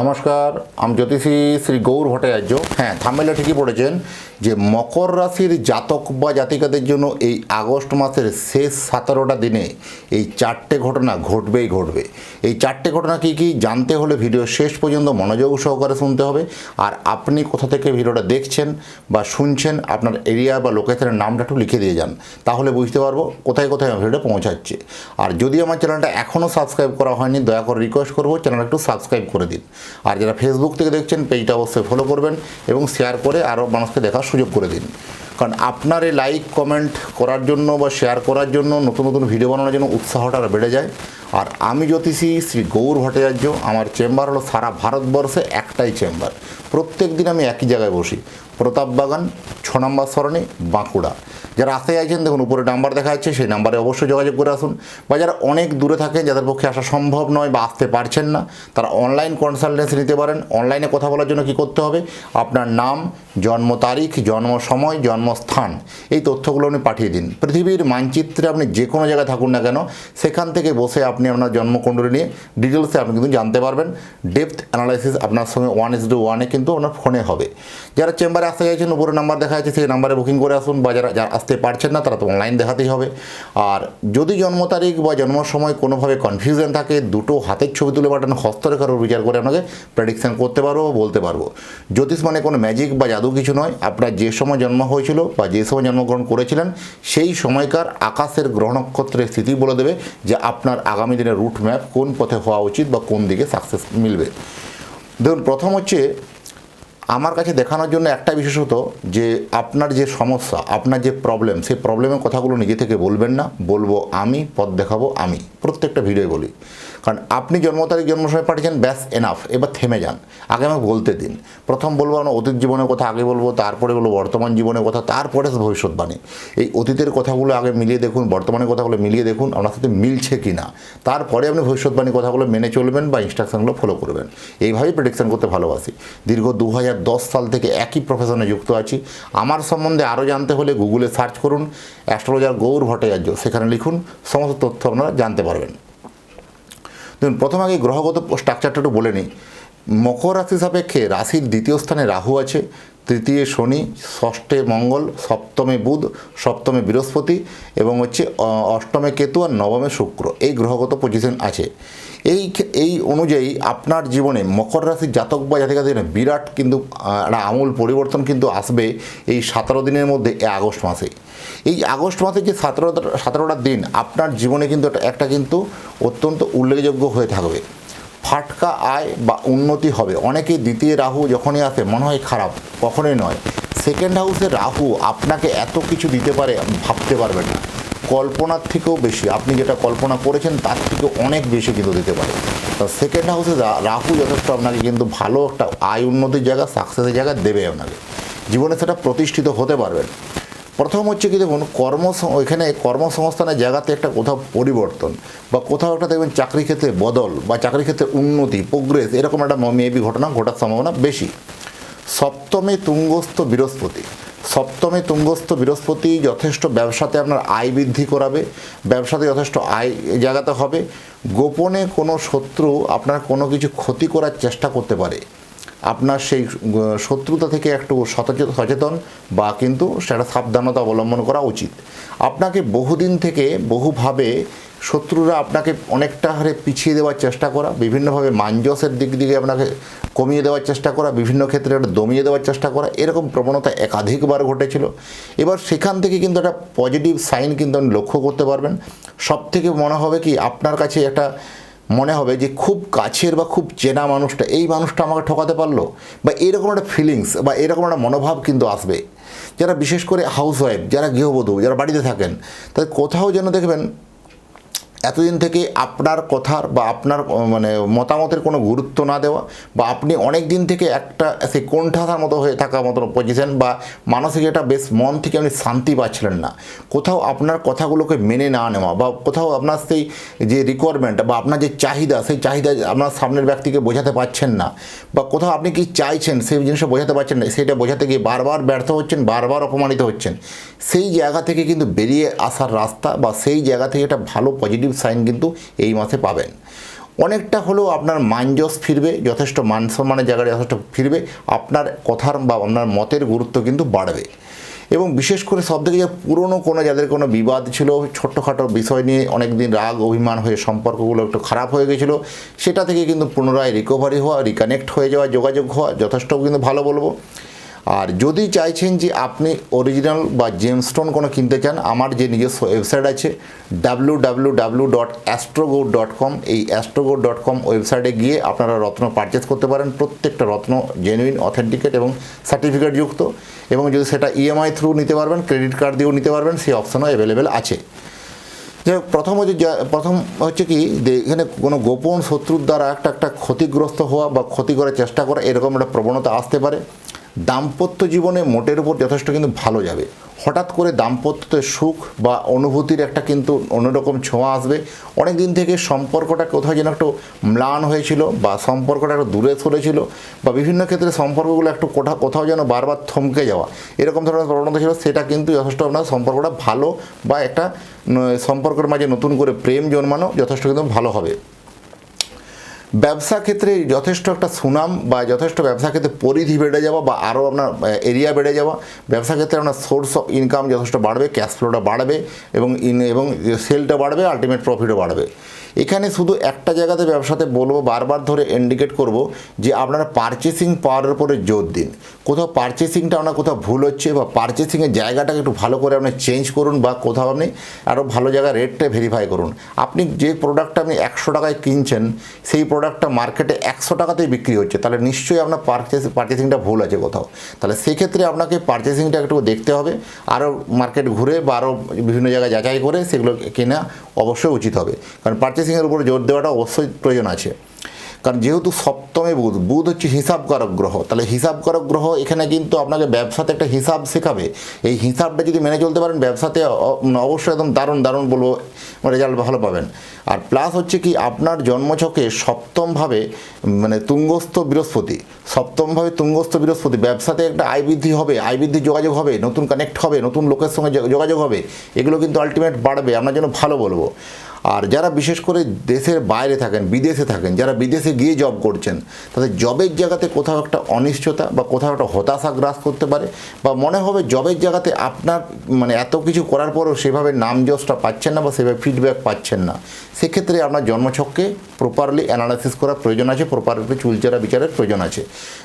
নমস্কার, আমি জ্যোতিষী শ্রী গৌর ভট্টাচার্য। হ্যাঁ, থাম্বনেলে ঠিকই পড়েছেন যে মকর রাশির জাতক বা জাতিকাদের জন্য এই আগস্ট মাসের শেষ 17টা দিনে এই চারটে ঘটনা ঘটবেই ঘটবে। এই চারটে ঘটনা কী কী জানতে হলে ভিডিও শেষ পর্যন্ত মনোযোগ সহকারে শুনতে হবে। আর আপনি কোথা থেকে ভিডিওটা দেখছেন বা শুনছেন, আপনার এরিয়া বা লোকেশনের নামটা একটু লিখে দিয়ে যান, তাহলে বুঝতে পারবো কোথায় কোথায় আমার ভিডিওটা পৌঁছাচ্ছে। আর যদি আমার চ্যানেলটা এখনও সাবস্ক্রাইব করা হয়নি, দয়া করে রিকোয়েস্ট করবো চ্যানেলটা একটু সাবস্ক্রাইব করে দিন। আর যারা ফেসবুক থেকে দেখছেন, পেজটা অবশ্যই ফলো করবেন এবং শেয়ার করে আরও মানুষকে দেখার সুযোগ করে দিন। কারণ আপনার এই লাইক কমেন্ট করার জন্য বা শেয়ার করার জন্য, নতুন নতুন ভিডিও বানানোর জন্য উৎসাহটা বেড়ে যায়। আর আমি জ্যোতিষী শ্রী গৌর ভট্টাচার্য, আমার চেম্বার হলো সারা ভারতবর্ষে একটাই চেম্বার। প্রত্যেক দিন আমি একই জায়গায় বসি, প্রতাপবাগান 6 নম্বর সরণি, বাঁকুড়া। যারা আসতে চাইছেন, দেখুন উপরে নাম্বার দেখা যাচ্ছে, সেই নাম্বারে অবশ্যই যোগাযোগ করে আসুন। বা যারা অনেক দূরে থাকেন, যাদের পক্ষে আসা সম্ভব নয় বা আসতে পারছেন না, তারা অনলাইন কনসালটেন্সি নিতে পারেন। অনলাইনে কথা বলার জন্য কী করতে হবে, আপনার নাম, জন্ম তারিখ, জন্ম সময়, জন্মস্থান, এই তথ্যগুলো আপনি পাঠিয়ে দিন। পৃথিবীর মানচিত্রে আপনি যে কোনো জায়গায় থাকুন না কেন, সেখান থেকে বসে আপনি আপনার জন্মকুণ্ডলী নিয়ে ডিটেলসে আপনি কিন্তু জানতে পারবেন। ডেপথ অ্যানালাইসিস আপনার সঙ্গে 1:1 কিন্তু আপনার ফোনে হবে। যারা চেম্বারে আসতে চাইছেন, উপরে নাম্বার দেখা যাচ্ছে, সেই নাম্বারে বুকিং করে আসুন। বা যারা আসতে পারছেন না, তারা তো অনলাইন দেখাতেই হবে। আর যদি জন্ম তারিখ বা জন্ম সময় কোনোভাবে কনফিউশন থাকে, দুটো হাতের ছবি তুলে পাঠানো, হস্তরেখার বিচার করে আপনাকে প্রেডিকশান করতে পারবো, বলতে পারবো। জ্যোতিষ মানে কোনো ম্যাজিক বা জাদু কিছু নয়। আপনার যে সময় জন্ম হয়েছিল বা যে সময় জন্মগ্রহণ করেছিলেন, সেই সময়কার আকাশের গ্রহ নক্ষত্রের স্থিতি বলে দেবে যে আপনার আগামী দিনের রুট ম্যাপ কোন পথে হওয়া উচিত বা কোন দিকে সাকসেস মিলবে। দেখুন, প্রথম হচ্ছে আমার কাছে দেখানোর জন্য একটা বিশেষত যে আপনার যে সমস্যা, আপনার যে প্রবলেম, সেই প্রবলেমের কথাগুলো নিজে থেকে বলবেন না, বলবো আমি, পথ দেখাবো আমি। প্রত্যেকটা ভিডিওয় বলি। কারণ আপনি জন্ম তারিখ, জন্ম সময় পাঠিয়েছেন, ব্যাস এনাফ। এবার থেমে যান, আগে আমাকে বলতে দিন। প্রথম বলবো আমার অতীত জীবনের কথা আগে বলবো, তারপরে বলবো বর্তমান জীবনের কথা, তারপরে ভবিষ্যৎবাণী। এই অতীতের কথাগুলো আগে মিলিয়ে দেখুন, বর্তমানের কথাগুলো মিলিয়ে দেখুন আপনার সাথে মিলছে কি না। তারপরে আপনি ভবিষ্যৎবাণীর কথাগুলো মেনে চলবেন বা ইনস্ট্রাকশনগুলো ফলো করবেন। এইভাবেই প্রেডিকশন করতে ভালোবাসি। দীর্ঘ 2010 সাল থেকে একই প্রফেশনে যুক্ত আছি। আমার সম্বন্ধে আরও জানতে হলে গুগলে সার্চ করুন অ্যাস্ট্রোলজার গৌর ভট্টাচার্য, সেখানে লিখুন, সমস্ত তথ্য আপনারা জানতে পারবেন। দেখুন, প্রথম আগে গ্রহগত স্ট্রাকচারটা একটু বলে নিই। মকর রাশি সাপেক্ষে রাশির দ্বিতীয় স্থানে রাহু আছে, তৃতীয় শনি, ষষ্ঠে মঙ্গল, সপ্তমে বুধ, সপ্তমে বৃহস্পতি এবং অষ্টমে কেতু আর নবমে শুক্র। এই গ্রহগত পজিশন আছে। এই অনুযায়ী আপনার জীবনে মকর রাশির জাতক বা জাতিকাদের বিরাট কিন্তু একটা আমূল পরিবর্তন কিন্তু আসবে এই 17 দিনের মধ্যে, এই আগস্ট মাসে। এই আগস্ট মাসে যে 17টা দিন আপনার জীবনে কিন্তু একটা কিন্তু অত্যন্ত উল্লেখযোগ্য হয়ে থাকবে। ফাটকা আয় বা উন্নতি হবে। অনেকেই দ্বিতীয় রাহু যখনই আসে মনে হয় খারাপ, কখনোই নয়। সেকেন্ড হাউসে রাহু আপনাকে এত কিছু দিতে পারে, ভাবতে পারবেন না। কল্পনার থেকেও বেশি, আপনি যেটা কল্পনা করেছেন তার থেকেও অনেক বেশি কিন্তু দিতে পারে। তা সেকেন্ড হাউসে রাহু যথেষ্ট আপনাকে কিন্তু ভালো একটা আয় উন্নতির জায়গা, সাকসেসের জায়গা দেবে আপনাকে। জীবনে সেটা প্রতিষ্ঠিত হতে পারবেন। প্রথম হচ্ছে কি, দেখুন এখানে কর্মসংস্থানের জায়গাতে একটা কোথাও পরিবর্তন বা কোথাও একটা দেখবেন চাকরি ক্ষেত্রে বদল বা চাকরি ক্ষেত্রে উন্নতি, প্রোগ্রেস, এরকম একটা মেবি ঘটনা ঘটার সম্ভাবনা বেশি। সপ্তমে তুঙ্গস্থ বৃহস্পতি যথেষ্ট ব্যবসাতে আপনার আয় বৃদ্ধি করাবে, ব্যবসাতে যথেষ্ট আয় জায়গাতে হবে। গোপনে কোনো শত্রু আপনার কোনো কিছু ক্ষতি করার চেষ্টা করতে পারে, আপনার সেই শত্রুতা থেকে একটু সচেতন বা কিন্তু সেটা সাবধানতা অবলম্বন করা উচিত। আপনাকে বহুদিন থেকে বহুভাবে শত্রুরা আপনাকে অনেকটা হারে পিছিয়ে দেওয়ার চেষ্টা করা, বিভিন্নভাবে মাঞ্জসের দিক দিকে আপনাকে কমিয়ে দেওয়ার চেষ্টা করা, বিভিন্ন ক্ষেত্রে একটা দমিয়ে দেওয়ার চেষ্টা করা, এরকম প্রবণতা একাধিকবার ঘটেছিল। এবার সেখান থেকে কিন্তু একটা পজিটিভ সাইন কিন্তু আপনি লক্ষ্য করতে পারবেন। সব থেকে মনে হবে কি, আপনার কাছে একটা মনে হবে যে খুব কাছের বা খুব চেনা মানুষটা, এই মানুষটা আমাকে ঠকাতে পারলো, বা এরকম একটা ফিলিংস বা এরকম একটা মনোভাব কিন্তু আসবে। যারা বিশেষ করে হাউসওয়াইফ, যারা গৃহবধূ, যারা বাড়িতে থাকেন, তাদের কোথাও যেন দেখবেন এতদিন থেকে আপনার কথার বা আপনার মতামতের কোনো গুরুত্ব না দেওয়া, বা আপনি অনেক দিন থেকে একটা সেই কোণঠাসার মতো হয়ে থাকা মতো পজিশন, বা মানসিক একটা বেশ মন থেকে আপনি শান্তি পাচ্ছিলেন না, কোথাও আপনার কথাগুলোকে মেনে না নেওয়া, বা কোথাও আপনার সেই যে রিকোয়ারমেন্ট বা আপনার যে চাহিদা, সেই চাহিদা আপনার সামনের ব্যক্তিকে বোঝাতে পারছেন না, বা কোথাও আপনি কি চাইছেন সেই জিনিসটা বোঝাতে পারছেন না, সেটা বোঝাতে গিয়ে বারবার ব্যর্থ হচ্ছেন, বারবার অপমানিত হচ্ছেন। সেই জায়গা থেকে কিন্তু বেরিয়ে আসার রাস্তা বা সেই জায়গা থেকে একটা ভালো পজিটিভ সাইন কিন্তু এই মাসে পাবেন। অনেকটা হলেও আপনার মানযশ ফিরবে, যথেষ্ট মান সম্মানের জায়গায় যথেষ্ট ফিরবে, আপনার কথার বা আপনার মতের গুরুত্ব কিন্তু বাড়বে। এবং বিশেষ করে সবথেকে যে পুরনো কোনো যাদের কোনো বিবাদ ছিল, ছোট্টখাটো বিষয় নিয়ে অনেক দিন রাগ অভিমান হয়ে সম্পর্কগুলো একটু খারাপ হয়ে গেছিলো, সেটা থেকে কিন্তু পুনরায় রিকভারি হওয়া, রিকানেক্ট হয়ে যাওয়া, যোগাযোগ হওয়া যথেষ্ট কিন্তু ভালো বলবো। আর যদি চাইছেন যে আপনি অরিজিনাল বা জেমস্টোন কোনো কিনতে চান, আমার যে নিজস্ব ওয়েবসাইট আছে www.astrogold.com, এই astrogold.com ওয়েবসাইটে গিয়ে আপনারা রত্ন পারচেস করতে পারেন। প্রত্যেকটা রত্ন জেনুইন, অথেন্টিকেট এবং সার্টিফিকেট যুক্ত, এবং যদি সেটা ইএমআই থ্রু নিতে পারবেন, ক্রেডিট কার্ড দিয়েও নিতে পারবেন, সেই অপশনও অ্যাভেলেবেল আছে। যে প্রথম হচ্ছে কি এখানে কোনো গোপন শত্রুর দ্বারা একটা ক্ষতিগ্রস্ত হওয়া বা ক্ষতি করার চেষ্টা করা, এরকম একটা প্রবণতা আসতে পারে। দাম্পত্য জীবনে মোটের উপর যথেষ্ট কিন্তু ভালো যাবে। হঠাৎ করে দাম্পত্যতে সুখ বা অনুভূতির একটা কিন্তু অন্যরকম ছোঁয়া আসবে। অনেক দিন থেকে সম্পর্কটা কোথাও যেন একটু ম্লান হয়েছিল, বা সম্পর্কটা একটু দূরে সরেছিল, বা বিভিন্ন ক্ষেত্রে সম্পর্কগুলো একটু কোথাও যেন বারবার থমকে যাওয়া, এরকম ধরনের প্রবণতা ছিল, সেটা কিন্তু যথেষ্ট আপনার সম্পর্কটা ভালো, বা একটা সম্পর্কের মাঝে নতুন করে প্রেম জন্মানো যথেষ্ট কিন্তু ভালো হবে। ব্যবসা ক্ষেত্রে যথেষ্ট একটা সুনাম বা যথেষ্ট ব্যবসা ক্ষেত্রে পরিধি বেড়ে যাওয়া, বা আরও আপনার এরিয়া বেড়ে যাওয়া, ব্যবসা ক্ষেত্রে আপনার সোর্স অফ ইনকাম যথেষ্ট বাড়বে, ক্যাশ ফ্লোটা বাড়বে, এবং সেলটা বাড়বে, আলটিমেট প্রফিটও বাড়বে। এখানে শুধু একটা জায়গাতে ব্যবসাতে বলবো, বারবার ধরে ইন্ডিকেট করব যে আপনারা পারচেসিং পাওয়ারের উপরে জোর দিন। কোথাও পারচেসিংটা আপনার কোথাও ভুল হচ্ছে, বা পারচেসিংয়ের জায়গাটাকে একটু ভালো করে আপনি চেঞ্জ করুন, বা কোথাও আপনি আরও ভালো জায়গায় রেটটা ভেরিফাই করুন। আপনি যে প্রোডাক্টটা আপনি 100 টাকায় কিনছেন, সেই প্রোডাক্টটা মার্কেটে 100 টাকাতেই বিক্রি হচ্ছে, তাহলে নিশ্চয়ই আপনার পারচেসিংটা ভুল আছে কোথাও। তাহলে সেক্ষেত্রে আপনাকে পারচেসিংটা একটু দেখতে হবে, আরও মার্কেট ঘুরে বা আরও বিভিন্ন জায়গায় যাচাই করে সেগুলো কেনা অবশ্যই উচিত হবে। কারণ পারচেসিংয়ের উপরে জোর দেওয়াটা অবশ্যই প্রয়োজন আছে। কারণ যেহেতু সপ্তমে বুধ হচ্ছে হিসাবকারক গ্রহ, তাহলে হিসাবকারক গ্রহ এখানে কিন্তু আপনাকে ব্যবসাতে একটা হিসাব শেখাবে। এই হিসাবটা যদি মেনে চলতে পারেন, ব্যবসাতে অবশ্যই একদম দারুণ বলবো, রেজাল্ট ভালো পাবেন। আর প্লাস হচ্ছে কি, আপনার জন্মছকে সপ্তমভাবে তুঙ্গস্থ বৃহস্পতি, ব্যবসাতে একটা আয় বৃদ্ধি হবে, আয় বৃদ্ধির যোগাযোগ হবে, নতুন কানেক্ট হবে, নতুন লোকের সঙ্গে যোগাযোগ হবে, এগুলো কিন্তু আলটিমেট বাড়বে, আপনার জন্য ভালো বলবো। আর যারা বিশেষ করে দেশের বাইরে থাকেন, বিদেশে থাকেন, যারা বিদেশে গিয়ে জব করছেন, তাদের জবের জায়গাতে কোথাও একটা অনিশ্চয়তা বা কোথাও একটা হতাশা গ্রাস করতে পারে, বা মনে হবে জবের জায়গাতে আপনার এত কিছু করার পরেও সেভাবে নামযশটা পাচ্ছেন না, বা সেভাবে ফিডব্যাক পাচ্ছেন না। সেক্ষেত্রে আপনার জন্মছককে প্রপারলি অ্যানালাইসিস করার প্রয়োজন আছে, প্রপারলি চুলচেরা বিচারের প্রয়োজন আছে।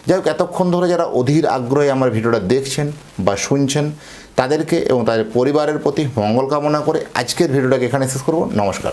যাই হোক, এতক্ষণ ধরে যারা অধীর আগ্রহে আমার ভিডিওটা দেখছেন বা শুনছেন, তাদেরকে এবং তাদের পরিবারের প্রতি মঙ্গল কামনা করে আজকের ভিডিওটাকে এখানে শেষ করব। নমস্কার।